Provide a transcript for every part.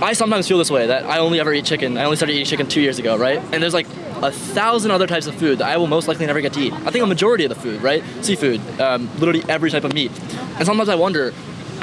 I sometimes feel this way, that I only ever eat chicken. I only started eating chicken 2 years ago, right? And there's like 1,000 other types of food that I will most likely never get to eat. I think a majority of the food, right? Seafood, literally every type of meat. And sometimes I wonder,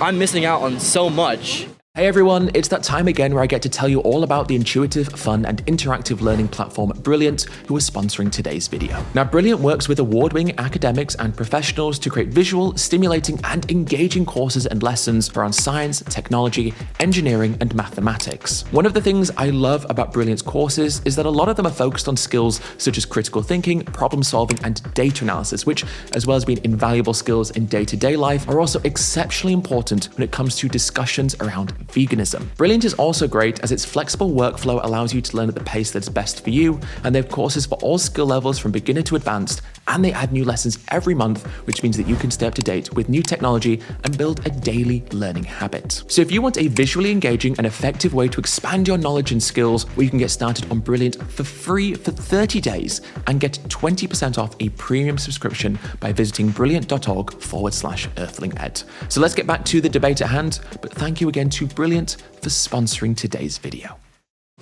I'm missing out on so much. Hey everyone, it's that time again where I get to tell you all about the intuitive, fun, and interactive learning platform Brilliant, who is sponsoring today's video. Now, Brilliant works with award-winning academics and professionals to create visual, stimulating, and engaging courses and lessons around science, technology, engineering, and mathematics. One of the things I love about Brilliant's courses is that a lot of them are focused on skills such as critical thinking, problem solving, and data analysis, which, as well as being invaluable skills in day-to-day life, are also exceptionally important when it comes to discussions around veganism. Brilliant is also great as its flexible workflow allows you to learn at the pace that's best for you, and they have courses for all skill levels from beginner to advanced, and they add new lessons every month, which means that you can stay up to date with new technology and build a daily learning habit. So if you want a visually engaging and effective way to expand your knowledge and skills, well, you can get started on Brilliant for free for 30 days and get 20% off a premium subscription by visiting brilliant.org/Earthling Ed. So let's get back to the debate at hand, but thank you again to Brilliant for sponsoring today's video.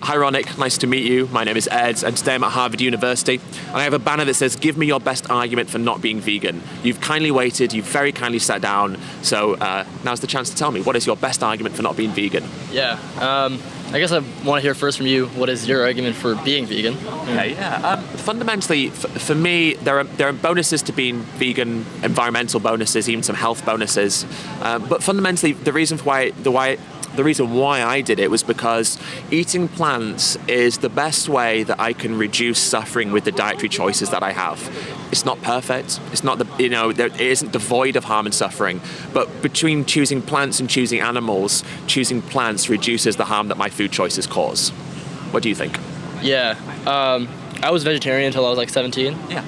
Hi Ronick, nice to meet you. My name is Ed and today I'm at Harvard University and I have a banner that says, "Give me your best argument for not being vegan." You've kindly waited, you've very kindly sat down, so now's the chance to tell me, what is your best argument for not being vegan? Yeah, I guess I want to hear first from you, what is your argument for being vegan? Okay, yeah. Fundamentally, for me, there are bonuses to being vegan, environmental bonuses, even some health bonuses. But fundamentally, the reason why I did it was because eating plants is the best way that I can reduce suffering with the dietary choices that I have. It's not perfect. It's not it isn't devoid of harm and suffering. But between choosing plants and choosing animals, choosing plants reduces the harm that my food choices cause. What do you think? Yeah, I was vegetarian until I was like 17. Yeah.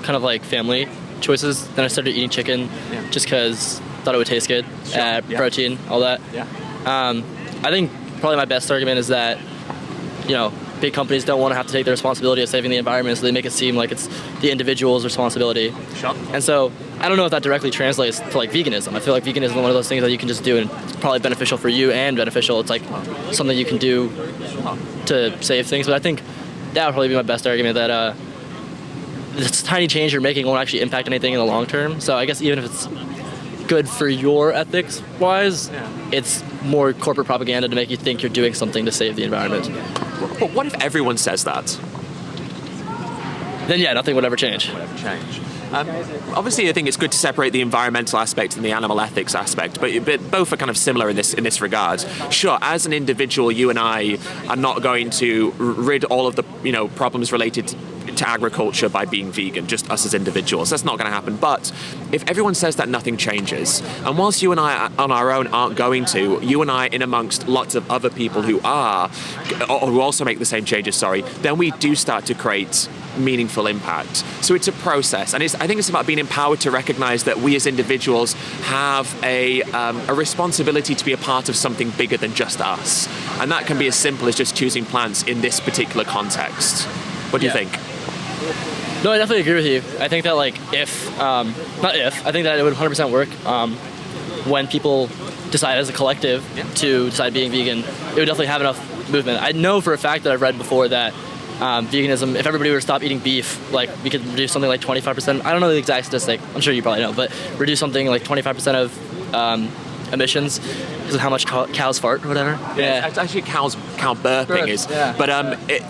Kind of like family choices. Then I started eating chicken just because I thought it would taste good. Sure. Protein, all that. Yeah. I think probably my best argument is that, big companies don't want to have to take the responsibility of saving the environment, so they make it seem like it's the individual's responsibility. Sure. And so I don't know if that directly translates to like veganism. I feel like veganism is one of those things that you can just do and it's probably beneficial for you and beneficial. It's like something you can do to save things. But I think that would probably be my best argument, that this tiny change you're making won't actually impact anything in the long term. So I guess even if it's good for your ethics wise, it's more corporate propaganda to make you think you're doing something to save the environment. But what if everyone says that? Then yeah, nothing would ever change. Obviously, I think it's good to separate the environmental aspect and the animal ethics aspect, but both are kind of similar in this regard. Sure, as an individual, you and I are not going to rid all of the problems related to agriculture by being vegan, just us as individuals. That's not going to happen. But if everyone says that, nothing changes. And whilst you and I on our own aren't going to, you and I in amongst lots of other people who are, or who also make the same changes, then we do start to create meaningful impact. So it's a process, and I think it's about being empowered to recognize that we as individuals have a responsibility to be a part of something bigger than just us. And that can be as simple as just choosing plants in this particular context. What do you think? No, I definitely agree with you. I think that I think that it would 100% work when people decide as a collective to decide being vegan. It would definitely have enough movement. I know for a fact that I've read before that veganism, if everybody were to stop eating beef, we could reduce something like 25%. I don't know the exact statistic. I'm sure you probably know, but reduce something like 25% of emissions because of how much cows fart or whatever. Yeah, it's actually cow burping is. Yeah. But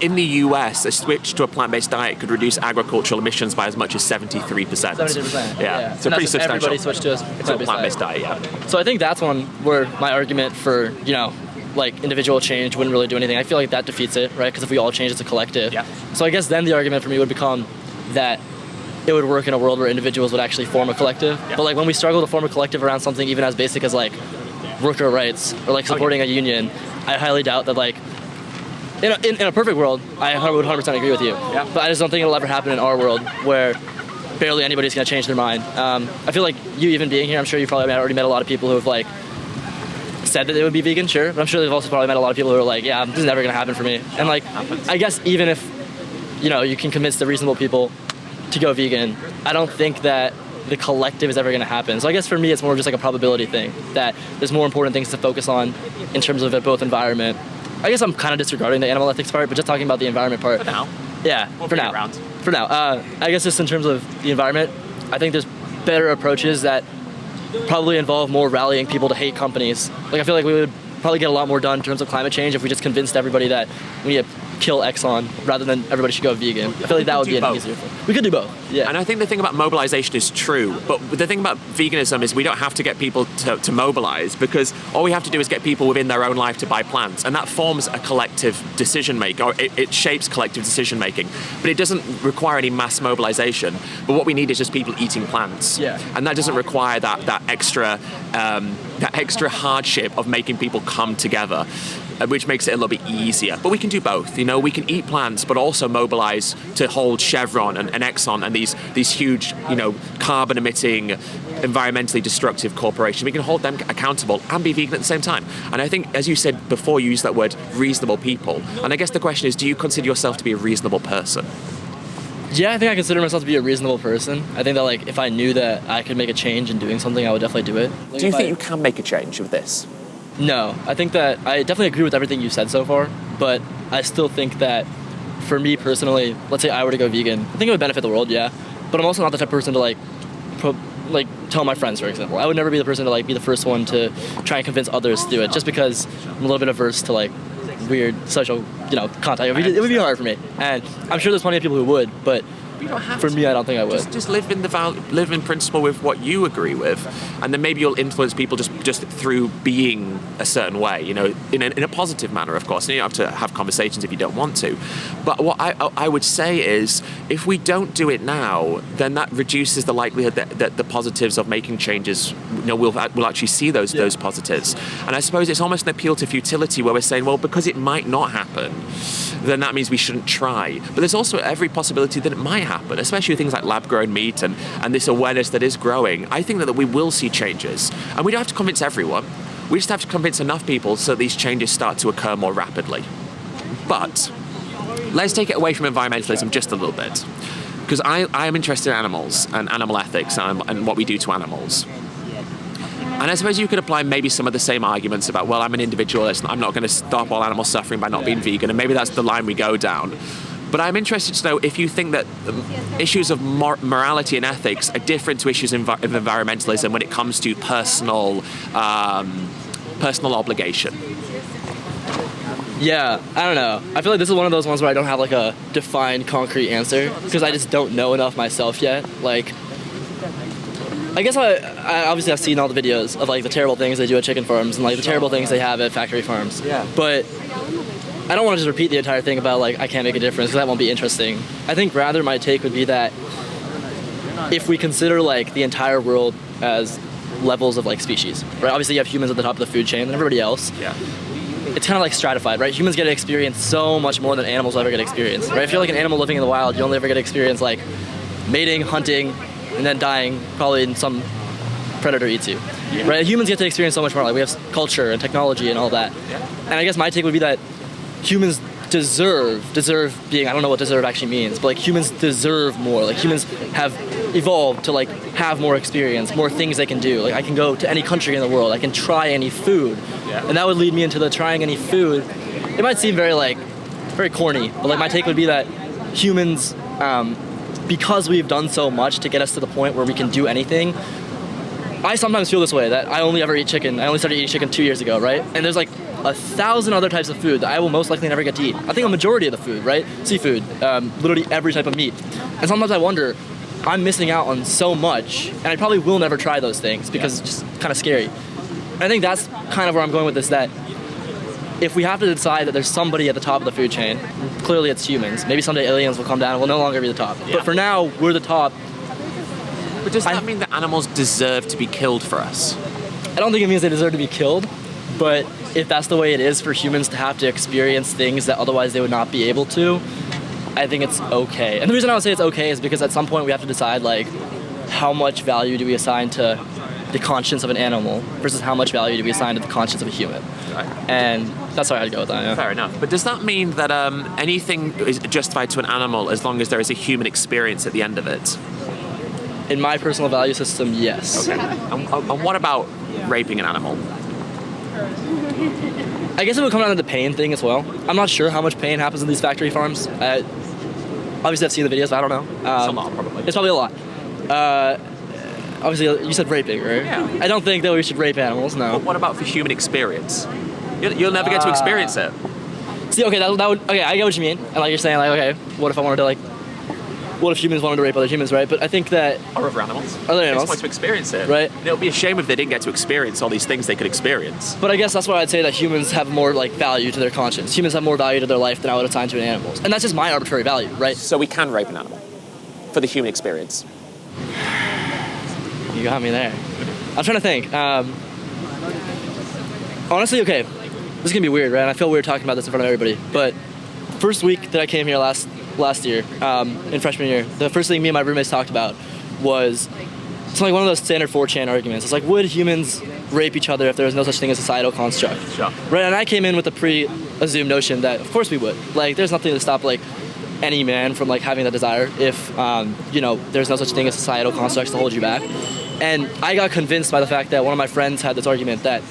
in the US, a switch to a plant-based diet could reduce agricultural emissions by as much as 73%. 73%. Yeah. So pretty substantial. Everybody switched to a plant-based diet. Yeah. So I think that's one where my argument for individual change wouldn't really do anything. I feel like that defeats it, right? Because if we all change as a collective. Yeah. So I guess then the argument for me would become that it would work in a world where individuals would actually form a collective. Yeah. But when we struggle to form a collective around something even as basic as worker rights or supporting a union, I highly doubt that in a perfect world, I would 100% agree with you. Yeah. But I just don't think it'll ever happen in our world where barely anybody's gonna change their mind. I feel like you even being here, I'm sure you probably already met a lot of people who have said that they would be vegan, sure, but I'm sure they've also probably met a lot of people who are yeah, this is never gonna happen for me. And I guess even if you can convince the reasonable people to go vegan, I don't think that the collective is ever going to happen. So I guess for me, it's more just like a probability thing, that there's more important things to focus on in terms of both environment. I guess I'm kind of disregarding the animal ethics part, but just talking about the environment part. For now. Yeah, We'll for bring now. it around. For now. I guess just in terms of the environment, I think there's better approaches that probably involve more rallying people to hate companies. Like I feel like we would probably get a lot more done in terms of climate change if we just convinced everybody that we need to kill Exxon rather than everybody should go vegan. I feel like that would be an easier thing. We could do both, yeah. And I think the thing about mobilization is true, but the thing about veganism is we don't have to get people to mobilize, because all we have to do is get people within their own life to buy plants, and that forms a collective decision making, or it shapes collective decision making, but it doesn't require any mass mobilization. But what we need is just people eating plants, Yeah. and that doesn't require that extra hardship of making people come together, which makes it a little bit easier. But we can do both. You know, we can eat plants, but also mobilize to hold Chevron and Exxon and these huge, you know, carbon-emitting, environmentally destructive corporations. We can hold them accountable and be vegan at the same time. And I think, as you said before, you used that word, reasonable people. And I guess the question is, do you consider yourself to be a reasonable person? Yeah, I think I consider myself to be a reasonable person. I think that like if I knew that I could make a change in doing something, I would definitely do it. Like, Do you think you can make a change with this? No, I think that I definitely agree with everything you've said so far, but I still think that for me personally, let's say I were to go vegan, I think it would benefit the world, yeah. But I'm also not the type of person to like tell my friends, for example. I would never be the person to like be the first one to try and convince others to do it, just because I'm a little bit averse to like weird social, contact. It would be hard for me, and I'm sure there's plenty of people who would, but You don't have for to. me, I don't think I would. Just live in principle with what you agree with, and then maybe you'll influence people just through being a certain way, in a positive manner, of course. And you don't have to have conversations if you don't want to. But what I would say is, if we don't do it now, then that reduces the likelihood that the positives of making changes, we'll actually see those positives. And I suppose it's almost an appeal to futility, where we're saying, well, because it might not happen, then that means we shouldn't try. But there's also every possibility that it might happen, especially with things like lab-grown meat and this awareness that is growing. I think that we will see changes. And we don't have to convince everyone. We just have to convince enough people so that these changes start to occur more rapidly. But let's take it away from environmentalism just a little bit. Because I am interested in animals and animal ethics and what we do to animals. And I suppose you could apply maybe some of the same arguments about, well, I'm an individualist, I'm not going to stop all animal suffering by not being vegan, and maybe that's the line we go down. But I'm interested to know if you think that issues of morality and ethics are different to issues of environmentalism when it comes to personal obligation. Yeah, I don't know. I feel like this is one of those ones where I don't have like a defined, concrete answer, because I just don't know enough myself yet. Like, I guess I obviously have seen all the videos of like the terrible things they do at chicken farms and like the terrible things they have at factory farms. Yeah. But I don't want to just repeat the entire thing about like I can't make a difference, because that won't be interesting. I think rather my take would be that if we consider like the entire world as levels of like species, right? Obviously you have humans at the top of the food chain and everybody else. Yeah. It's kind of like stratified, right? Humans get to experience so much more than animals will ever get to experience, right? If you're like an animal living in the wild, you only ever get to experience like mating, hunting, and then dying, probably in some predator eats you, right? Humans get to experience so much more. Like we have culture and technology and all that. Yeah. And I guess my take would be that humans deserve being, I don't know what deserve actually means, but like humans deserve more. Like humans have evolved to like have more experience, more things they can do. Like I can go to any country in the world, I can try any food. Yeah. And that would lead me into the trying any food. It might seem very corny, but like my take would be that humans, because we've done so much to get us to the point where we can do anything, I sometimes feel this way, that I only ever eat chicken. I only started eating chicken 2 years ago, right? And there's like 1,000 other types of food that I will most likely never get to eat. I think a majority of the food, right? Seafood, literally every type of meat. And sometimes I wonder, I'm missing out on so much, and I probably will never try those things because it's just kind of scary. And I think that's kind of where I'm going with this, that if we have to decide that there's somebody at the top of the food chain, clearly it's humans. Maybe someday aliens will come down and we'll no longer be the top. Yeah. But for now, we're the top. But does that mean that animals deserve to be killed for us? I don't think it means they deserve to be killed, but if that's the way it is for humans to have to experience things that otherwise they would not be able to, I think it's okay. And the reason I would say it's okay is because at some point we have to decide like how much value do we assign to the conscience of an animal versus how much value do we assign to the conscience of a human. Right. And that's where I'd go with that, yeah. Fair enough. But does that mean that anything is justified to an animal as long as there is a human experience at the end of it? In my personal value system, yes. Okay. And what about raping an animal? I guess it would come down to the pain thing as well. I'm not sure how much pain happens in these factory farms. Obviously, I've seen the videos, but I don't know. It's a lot, probably. It's probably a lot. Obviously, you said raping, right? Yeah. I don't think that we should rape animals, no. But what about for human experience? You'll never get to experience it. See, okay, that would, okay, I get what you mean. And like you're saying, like, okay, what if I wanted to, like, what if humans wanted to rape other humans, right? But I think that... Or other animals. Other animals. They just want to experience it. Right. And it would be a shame if they didn't get to experience all these things they could experience. But I guess that's why I'd say that humans have more, like, value to their conscience. Humans have more value to their life than I would assign to an animal. And that's just my arbitrary value, right? So we can rape an animal for the human experience. You got me there. I'm trying to think. Honestly, okay, this is gonna be weird, right? And I feel weird talking about this in front of everybody. But first week that I came here last year, in freshman year, the first thing me and my roommates talked about was it's like one of those standard 4chan arguments. It's like, would humans rape each other if there was no such thing as societal construct? Sure. Right? And I came in with the pre-assumed notion that of course we would. Like, there's nothing to stop like any man from like having that desire if you know, there's no such thing as societal constructs to hold you back. And I got convinced by the fact that one of my friends had this argument that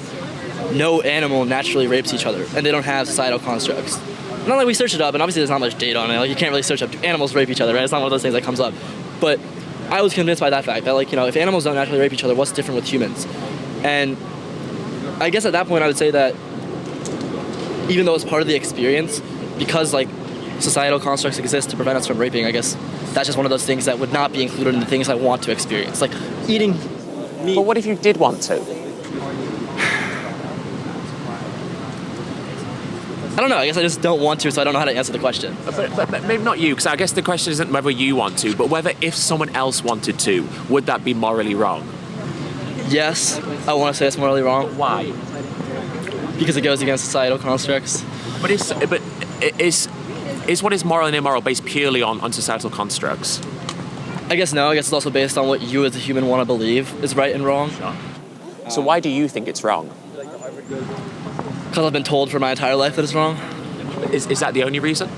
no animal naturally rapes each other and they don't have societal constructs. Not like we searched it up, and obviously there's not much data on it. Like, you can't really search up animals rape each other, right? It's not one of those things that comes up. But I was convinced by that fact that, like, you know, if animals don't naturally rape each other, what's different with humans? And I guess at that point I would say that even though it's part of the experience, because like societal constructs exist to prevent us from raping, I guess that's just one of those things that would not be included in the things I want to experience. Like eating meat. But what if you did want to? I don't know, I guess I just don't want to, so I don't know how to answer the question. But maybe not you, because I guess the question isn't whether you want to, but whether if someone else wanted to, would that be morally wrong? Yes, I want to say it's morally wrong. Why? Because it goes against societal constructs. But is what is moral and immoral based purely on societal constructs? I guess no, I guess it's also based on what you as a human want to believe is right and wrong. Sure. So why do you think it's wrong? Because I've been told for my entire life that it's wrong. Is that the only reason?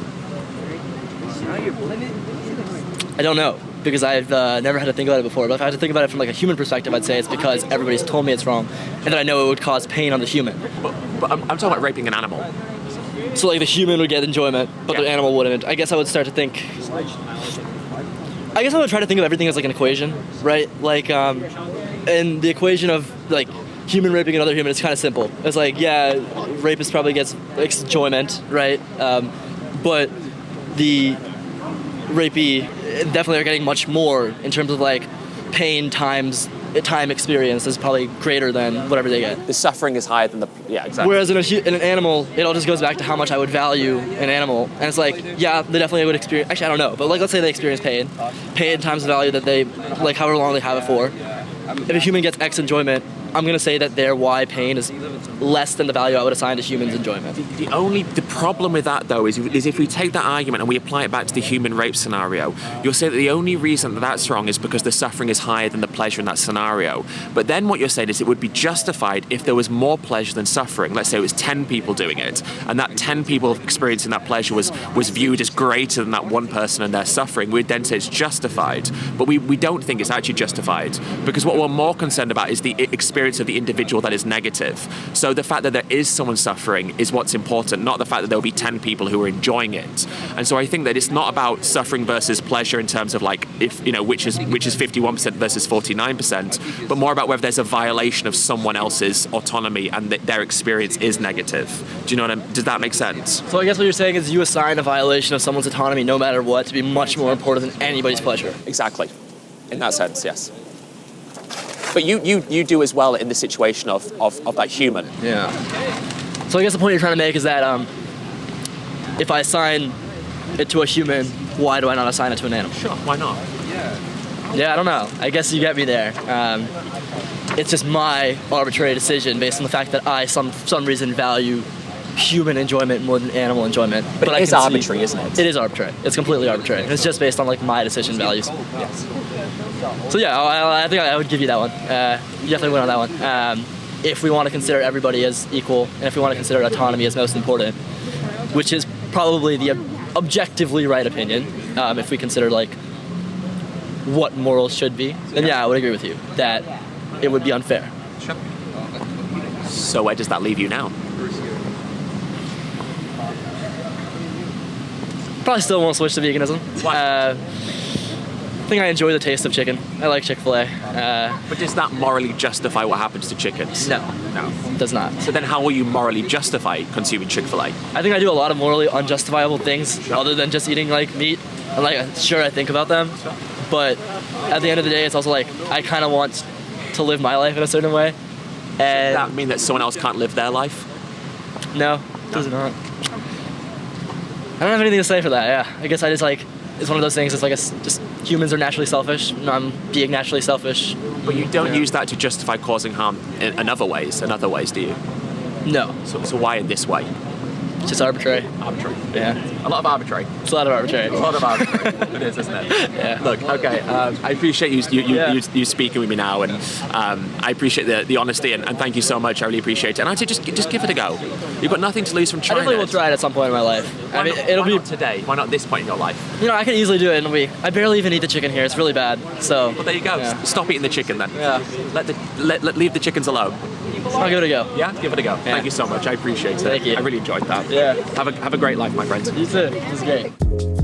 I don't know, because I've never had to think about it before. But if I had to think about it from like a human perspective, I'd say it's because everybody's told me it's wrong, and that I know it would cause pain on the human. But I'm talking about raping an animal. So like the human would get enjoyment, but Yeah. the animal wouldn't. I guess I would start to think. I guess I would try to think of everything as like an equation, right? Like, and the equation of like human raping another human is kind of simple. It's like, yeah, rapist probably gets enjoyment, right? But the rapee definitely are getting much more in terms of like pain times time experience is probably greater than whatever they get. The suffering is higher than the... Yeah, exactly. Whereas in an animal, it all just goes back to how much I would value an animal. And it's like, yeah, they definitely would experience... Actually, I don't know. But like, let's say they experience pain. Pain times the value that they... Like, however long they have it for. If a human gets X enjoyment, I'm going to say that their Y pain is less than the value I would assign to humans' enjoyment. The problem with that, though, is if we take that argument and we apply it back to the human rape scenario, you'll say that the only reason that that's wrong is because the suffering is higher than the pleasure in that scenario. But then what you're saying is it would be justified if there was more pleasure than suffering. Let's say it was 10 people doing it, and that 10 people experiencing that pleasure was viewed as greater than that one person and their suffering. We'd then say it's justified. But we don't think it's actually justified, because what we're more concerned about is the experience of the individual that is negative. So the fact that there is someone suffering is what's important, not the fact that there will be 10 people who are enjoying it. And so I think that it's not about suffering versus pleasure in terms of like, if you know, which is 51% versus 49%, but more about whether there's a violation of someone else's autonomy and that their experience is negative. Do you know what does that make sense? So I guess what you're saying is you assign a violation of someone's autonomy no matter what to be much more important than anybody's pleasure. Exactly. In that sense, yes. But you do as well in the situation of that human. Yeah. So I guess the point you're trying to make is that if I assign it to a human, why do I not assign it to an animal? Sure, why not? Yeah, I don't know. I guess you get me there. It's just my arbitrary decision based on the fact that I, some reason, value human enjoyment more than animal enjoyment. But it is arbitrary, isn't it? It is arbitrary. It's completely arbitrary. It's just based on like my decision values. Yes. So yeah, I think I would give you that one. You definitely win on that one. If we want to consider everybody as equal, and if we want to consider autonomy as most important, which is probably the objectively right opinion, if we consider like what morals should be, then yeah, I would agree with you that it would be unfair. Sure. So where does that leave you now? Probably still won't switch to veganism. Why? I think I enjoy the taste of chicken. I like Chick-fil-A. But does that morally justify what happens to chickens? No, No. it does not. So then how will you morally justify consuming Chick-fil-A? I think I do a lot of morally unjustifiable things other than just eating like meat. And like, sure, I think about them, but at the end of the day, it's also like I kind of want to live my life in a certain way. And Does that mean that someone else can't live their life? no, it does not. I don't have anything to say for that. Yeah, I guess I just like it's one of those things. It's like just humans are naturally selfish. And I'm being naturally selfish. But you don't use that to justify causing harm in other ways, do you? No, So why in this way? it's just arbitrary. Arbitrary. Yeah, A lot of arbitrary. it's a lot of arbitrary. A lot of arbitrary. It is, isn't it? Yeah. Look, okay. I appreciate you speaking with me now, and I appreciate the honesty, and thank you so much. I really appreciate it. And I'd say just give it a go. You've got nothing to lose from I trying definitely will it. try it at some point in my life. I mean, it'll why be not today. Why not this point in your life? I can easily do it in a week. I barely even eat the chicken here. It's really bad. So Well, there you go. Yeah. Stop eating the chicken then. Yeah. Leave the chickens alone. I'll give it a go. Yeah, give it a go. Thank you so much. I appreciate it. Thank you. I really enjoyed that. Yeah. Have a great life, my friends. You too. This is great.